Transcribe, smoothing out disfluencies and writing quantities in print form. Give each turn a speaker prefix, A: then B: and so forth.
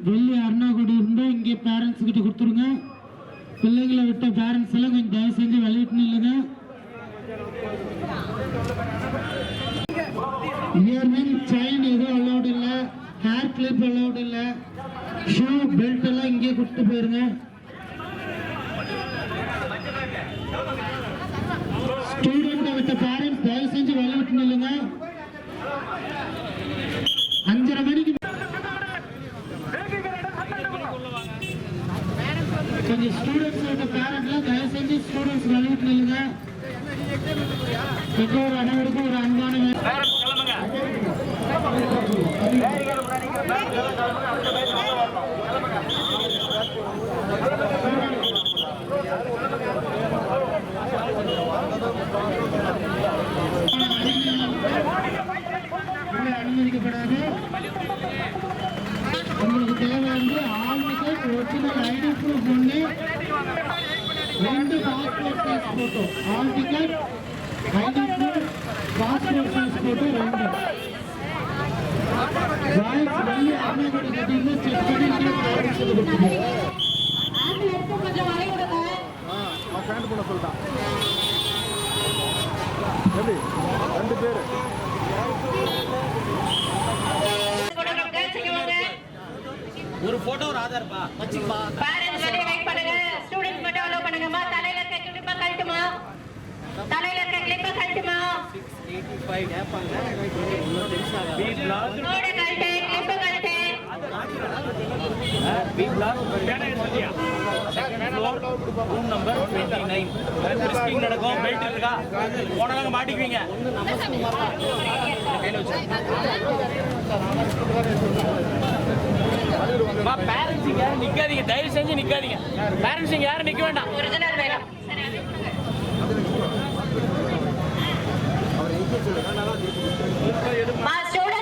A: வெள்ளி அருணாகுடி இருந்தா இங்கே பேரண்ட்ஸ் கிட்ட கொடுத்துருங்க. பிள்ளைங்களை விட்ட பேரண்ட்ஸ் எல்லாம் கொஞ்சம் தயவு செஞ்சு விளையாட்டு நில்லுங்க. இயர்ரிங் செயின் எதுவும் அலௌட் இல்லை, ஹேர் கிளிப் அலௌட் இல்லை, ஷூ பெல்ட் எல்லாம் இங்கே கொடுத்து போயிருங்க. ஸ்டூடெண்ட் விட்ட பேரண்ட்ஸ் தயவு செஞ்சு விளையாட்டு நில்லுங்க. 5:30 மணிக்கு கொஞ்சம் ஸ்டூடெண்ட்ஸ் விட்ட பேரண்ட்லாம் தயவு செஞ்சு ஸ்டூடெண்ட்ஸ் விளையாட்டு நில்லுங்க. பெற்றோர் அனைவருக்கும் ஒரு அன்பான அனுமதிக்கப்படாது. உங்களுக்கு தேவை வந்து hall ticket, original ID proof ஒன்று, 2 passport size photo. Hall ticket, ID proof, passport size photo 2. Boys வெளியே அனுமதி கட்டிங்க செக் பண்ணி நீங்கள் பேரண்ட்ஸ் கொடுத்துருங்க. பேண்ட் போட சொல்லிட்டான். எப்படி 2 பேர்
B: ஒரு போட்டோ ஒரு ஆதார்ப்பா வச்சுப்பா.
C: பேரண்ட்ஸ் ரெடி வெயிட் பண்ணுங்க. ஸ்டூடண்ட்ஸ் மட்டும் அலோ பண்ணுங்கம்மா. தலையில இருக்க கிளிப்ப கழட்டுமா, தலையில இருக்க கிளிப்ப கழட்டுமா.
B: 685 கேட்பாங்க. பி பிளாக்
C: நோட கழட்டு, கிளிப்ப கழட்டு.
B: B block room number 29. Frisking நடக்கும். பெல்ட் இருக்கா? போனாங்க மாட்டிக்குவீங்க. கையில வச்சு பேரண்ட்ஸ் இங்க யாரும் நிக்காதீங்க, தயவு செஞ்சு நிக்காதீங்க. பேரண்ட்ஸ் இங்க யாரும் நிக்க வேண்டாம்.
C: ஒரிஜினல் வேணும். மா ஸ்டூடண்ட்ஸ்